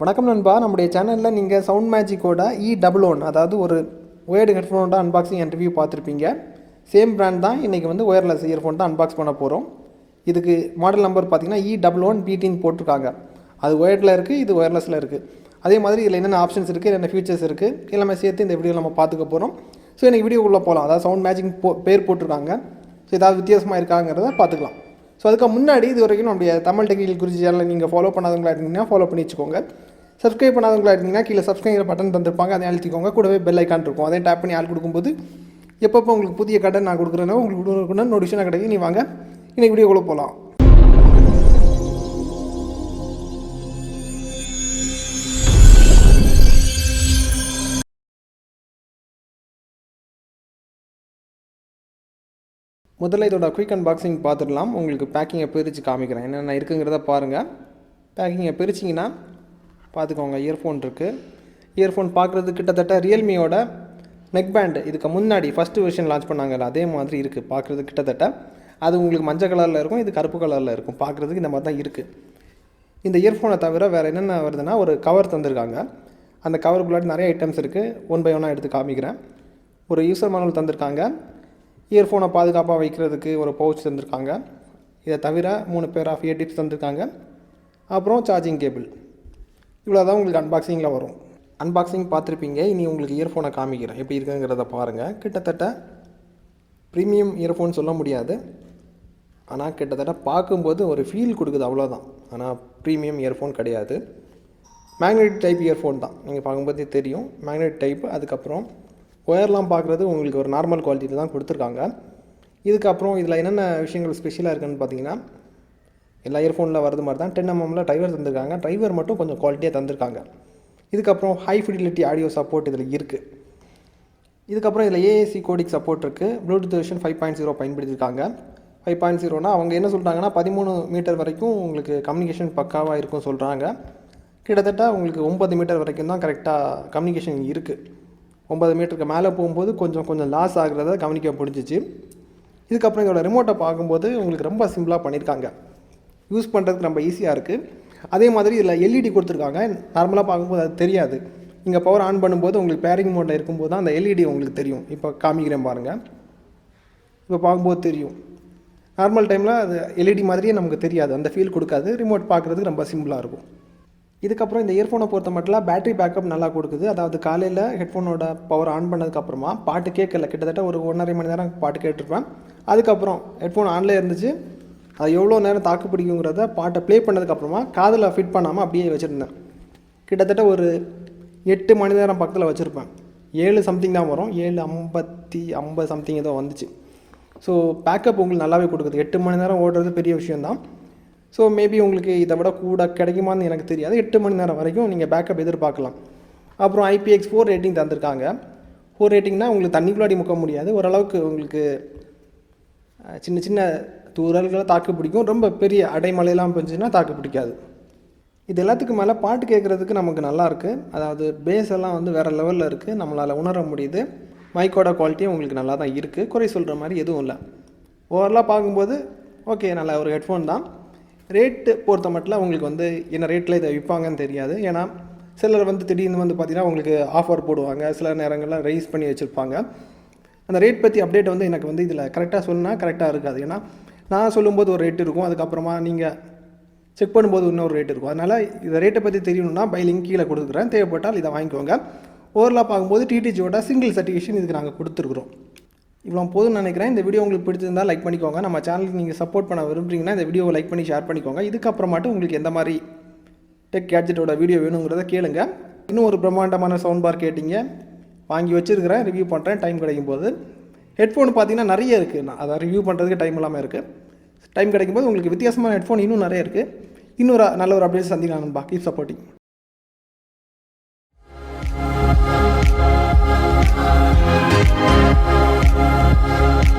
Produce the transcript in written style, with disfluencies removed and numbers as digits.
வணக்கம் நண்பா, நம்முடைய சேனலில் நீங்கள் சவுண்ட் மேஜிக்கோட E11 அதாவது ஒரு ஒயர்டு ஹெட்ஃபோனோட அன்பாக்சிங் அண்ட் ரிவ்யூ பார்த்துருப்பீங்க. சேம் பிராண்ட் தான் இன்றைக்கி வந்து ஒயர்லெஸ் இயர்ஃபோன் தான் அன்பாக்ஸ் பண்ண போகிறோம். இதுக்கு மாடல் நம்பர் பார்த்தீங்கன்னா E11 B10 போட்டிருக்காங்க. அது ஒயர்டில் இருக்குது, இது ஒயர்லெஸில் இருக்குது. அதே மாதிரி இதில் என்னென்ன ஆப்ஷன்ஸ் இருக்குது, என்னென்ன ஃபீச்சர்ஸ் இருக்குது எல்லாமே சேர்த்து இந்த வீடியோவில் நம்ம பார்த்துக்க போகிறோம். ஸோ இன்றைக்கி வீடியோக்குள்ளே போகலாம். அதாவது சவுண்ட் மேஜிக் பேர் போட்டிருக்காங்க. ஸோ ஏதாவது வித்தியாசமாக இருக்காங்கிறத பார்த்துக்கலாம். ஸோ அதுக்கு முன்னாடி இது வரைக்கும் நம்முடைய தமிழ் டெக்னிக்கல் குருஜி சேனலை நீங்கள் ஃபாலோ பண்ணாதவங்களா இருந்தீங்கன்னா ஃபாலோ பண்ணி வச்சுக்கோங்க. சப்ஸ்கிரைப் பண்ணாதவங்களா இருந்தீங்கன்னா கீழே சப்ஸ்கிரைப் பட்டன் தந்திருப்பாங்க, அதை அழுத்திக்கோங்க. கூடவே பெல் ஐக்கான் இருக்கும், அதை டேப் பண்ணி ஆள் கொடுக்கும்போது எப்பப்போ உங்களுக்கு புதிய கடன் நான் கொடுக்குறேன்னா உங்களுக்கு நோட்டிஃபிகேஷனாக கிடைக்கும். நீ வாங்க இன்றைக்கி வீடியோக்குள்ளே போகலாம். முதல்ல இதோட குயிக் அன்பாக்சிங் பார்த்துடலாம். உங்களுக்கு பேக்கிங்கை பிரித்து காமிக்கிறேன், என்னென்ன இருக்குங்கிறத பாருங்கள். பேக்கிங்கை பிரிச்சிங்கன்னா பார்த்துக்கோங்க. இயர்ஃபோன் இருக்குது. இயர்ஃபோன் பார்க்குறது கிட்டத்தட்ட ரியல்மியோட நெக் பேண்டு இதுக்கு முன்னாடி ஃபஸ்ட்டு வெர்ஷன் லான்ச் பண்ணாங்கல்ல, அதே மாதிரி இருக்குது பார்க்குறது கிட்டத்தட்ட. அது உங்களுக்கு மஞ்சள் கலரில் இருக்கும், இது கருப்பு கலரில் இருக்கும். பார்க்குறதுக்கு இந்த மாதிரி தான் இருக்குது. இந்த இயர்ஃபோனை தவிர வேறு என்னென்ன வருதுன்னா, ஒரு கவர் தந்திருக்காங்க. அந்த கவருக்குள்ளாடி நிறைய ஐட்டம்ஸ் இருக்குது. ஒன் பை ஒன்னாக எடுத்து காமிக்கிறேன். ஒரு யூசர் மேனுவல் தந்திருக்காங்க. இயர்ஃபோனை பாதுகாப்பாக வைக்கிறதுக்கு ஒரு பவுச் தந்திருக்காங்க. இதை தவிர 3 பேர் ஆஃப் இயர் டிப்ஸ் தந்திருக்காங்க. அப்புறம் சார்ஜிங் கேபிள். இவ்வளோ தான் உங்களுக்கு அன்பாக்சிங்கில் வரும். அன்பாக்சிங் பார்த்துருப்பீங்க. இனி உங்களுக்கு இயர்ஃபோனை காமிக்கிறேன், எப்படி இருக்குங்கிறத பாருங்கள். கிட்டத்தட்ட ப்ரீமியம் இயர்ஃபோன் சொல்ல முடியாது, ஆனால் கிட்டத்தட்ட பார்க்கும்போது ஒரு ஃபீல் கொடுக்குது, அவ்வளோதான். ஆனால் ப்ரீமியம் இயர்ஃபோன் கிடையாது. மேக்னெட்டிக் டைப் இயர்ஃபோன் தான், நீங்கள் பார்க்கும்போதே தெரியும். Magnetic type. அதுக்கப்புறம் ஒயர்லாம் பார்க்குறது உங்களுக்கு ஒரு நார்மல் குவாலிட்டியில் தான் கொடுத்துருக்காங்க. இதுக்கப்புறம் இதில் என்னென்ன விஷயங்கள் ஸ்பெஷலாக இருக்குதுன்னு பார்த்தீங்கன்னா, எல்லா இயர்ஃபோனில் வரது மாதிரி தான் 10mm டிரைவர் தந்திருக்காங்க. டிரைவர் மட்டும் கொஞ்சம் குவாலிட்டியாக தந்திருக்காங்க. இதுக்கப்புறம் ஹை ஃபிடிலிட்டி ஆடியோ சப்போர்ட் இதில் இருக்குது. இதுக்கப்புறம் இதில் ஏஏசி கோடிக் சப்போர்ட் இருக்குது. ப்ளூடூத் வெர்ஷன் 5.0 பயன்படுத்தியிருக்காங்க. 5.0னா அவங்க என்ன சொல்கிறாங்கன்னா 13 மீட்டர் வரைக்கும் உங்களுக்கு கம்யூனிகேஷன் பக்காவாக இருக்கும் சொல்கிறாங்க. கிட்டத்தட்ட உங்களுக்கு 9 மீட்டர் வரைக்கும் தான் கரெக்டாக கம்யூனிகேஷன் இருக்குது. 9 மீட்டருக்கு மேலே போகும்போது கொஞ்சம் லாஸ் ஆகிறத கவனிக்க முடிஞ்சிச்சு. இதுக்கப்புறம் இதோட ரிமோட்டை பார்க்கும்போது உங்களுக்கு ரொம்ப சிம்பிளாக பண்ணியிருக்காங்க. யூஸ் பண்ணுறதுக்கு ரொம்ப ஈஸியாக இருக்குது. அதே மாதிரி இதில் எல்இடி கொடுத்துருக்காங்க. நார்மலாக பார்க்கும்போது அது தெரியாது. நீங்கள் பவர் ஆன் பண்ணும்போது உங்களுக்கு பேரிங் மோட்டில் இருக்கும்போது தான் அந்த எல்இடி உங்களுக்கு தெரியும். இப்போ காமிக்கிறேன் பாருங்கள். இப்போ பார்க்கும்போது தெரியும். நார்மல் டைமில் அது எல்இடி மாதிரியே நமக்கு தெரியாது, அந்த ஃபீல் கொடுக்காது. ரிமோட் பார்க்குறதுக்கு ரொம்ப சிம்பிளாக இருக்கும். இதுக்கப்புறம் இந்த இயர்ஃபோனை பொறுத்த மட்டும் பேட்டரி பேக்கப் நல்லா கொடுக்குது. அதாவது காலையில் ஹெட்ஃபோனோட பவர் ஆன் பண்ணதுக்கப்புறமா பாட்டு கேட்கல, கிட்டத்தட்ட ஒரு 1.5 மணி நேரம் பாட்டு கேட்டிருப்பேன். அதுக்கப்புறம் ஹெட்ஃபோன் ஆன்லேயே இருந்துச்சு. அது எவ்வளோ நேரம் தாக்கு பிடிக்குங்கிறத பாட்டை ப்ளே பண்ணதுக்கப்புறமா காதில் ஃபிட் பண்ணாமல் அப்படியே வச்சுருந்தேன். கிட்டத்தட்ட ஒரு 8 மணி நேரம் பக்கத்தில் வச்சுருப்பேன். 7 சம்திங் தான் வரும், 7:50 சம்திங் ஏதோ வந்துச்சு. ஸோ பேக்கப் உங்களுக்கு நல்லாவே கொடுக்குது. 8 மணி நேரம் ஓடுறது பெரிய விஷயந்தான். ஸோ மேபி உங்களுக்கு இதை விட கூட கிடைக்குமான்னு எனக்கு தெரியாது. 8 மணி நேரம் வரைக்கும் நீங்கள் பேக்கப் எதிர்பார்க்கலாம். அப்புறம் IPX4 ரேட்டிங் தந்திருக்காங்க. 4 ரேட்டிங்னால் உங்களுக்கு தண்ணிக்குள்ளாடி முக்க முடியாது. ஓரளவுக்கு உங்களுக்கு சின்ன தூரல்களை தாக்கு பிடிக்கும். ரொம்ப பெரிய அடைமலையெல்லாம் பெஞ்சுன்னா தாக்கு பிடிக்காது. இது எல்லாத்துக்கும் மேலே பாட்டு கேட்குறதுக்கு நமக்கு நல்லாயிருக்கு. அதாவது பேஸ் எல்லாம் வந்து வேறு லெவலில் இருக்குது, நம்மளால் உணர முடியுது. மைக்கோட குவாலிட்டியும் உங்களுக்கு நல்லா தான் இருக்குது, குறை சொல்கிற மாதிரி எதுவும் இல்லை. ஓவரலாக பார்க்கும்போது ஓகே, நல்ல ஒரு ஹெட்ஃபோன் தான். ரேட்டு பொறுத்த மட்டும் உங்களுக்கு வந்து என்ன ரேட்டில் இதை விற்பாங்கன்னு தெரியாது. ஏன்னா சிலர் வந்து திடீர்னு வந்து பார்த்திங்கன்னா உங்களுக்கு ஆஃபர் போடுவாங்க, சில நேரங்களில் ரைஸ் பண்ணி வச்சுருப்பாங்க. அந்த ரேட் பற்றி அப்டேட் வந்து எனக்கு வந்து இதில் கரெக்டாக சொன்னால் கரெக்டாக இருக்காது. ஏன்னா நான் சொல்லும்போது ஒரு ரேட் இருக்கும், அதுக்கப்புறமா நீங்கள் செக் பண்ணும்போது இன்னொரு ரேட் இருக்கும். அதனால் இந்த ரேட்டை பற்றி தெரியணுன்னா பை லிங்க் கீழே கொடுக்குறேன், தேவைப்பட்டால் இதை வாங்கிக்கோங்க. ஓவரலாக பார்க்கும்போது டிடிஜியோட சிங்கிள் சர்டிஃபிகேஷன் இதுக்கு நாங்கள் கொடுத்துருக்குறோம். இவ்வளோ போதும்னு நினைக்கிறேன். இந்த வீடியோ உங்களுக்கு பிடிச்சிருந்தால் லைக் பண்ணிக்கோங்க. நம்ம சேனலுக்கு நீங்கள் சப்போர்ட் பண்ண விரும்புறீங்கன்னா இந்த வீடியோவை லைக் பண்ணி ஷேர் பண்ணிக்கோங்க. இதுக்கப்புறமாட்டு உங்களுக்கு எந்த மாதிரி டெக் கேட்ஜெட்டோட வீடியோ வேணுங்கிறத கேளுங்க. இன்னும் ஒரு பிரம்மாண்டமான சவுண்ட் பார் கேட்டிங்க, வாங்கி வச்சுருக்கிறேன், ரிவ்யூ பண்ணுறேன் டைம் கிடைக்கும்போது. ஹெட்ஃபோன் பார்த்தீங்கன்னா நிறைய இருக்குது, நான் அதை ரிவ்யூ பண்ணுறதுக்கு டைம் இல்லாமல் இருக்குது. டைம் கிடைக்கும்போது உங்களுக்கு வித்தியாசமான ஹெட்ஃபோன் இன்னும் நிறைய இருக்குது. இன்னொரு நல்ல ஒரு அப்டேட் சந்திக்கலாம் நண்பா. Keep supporting.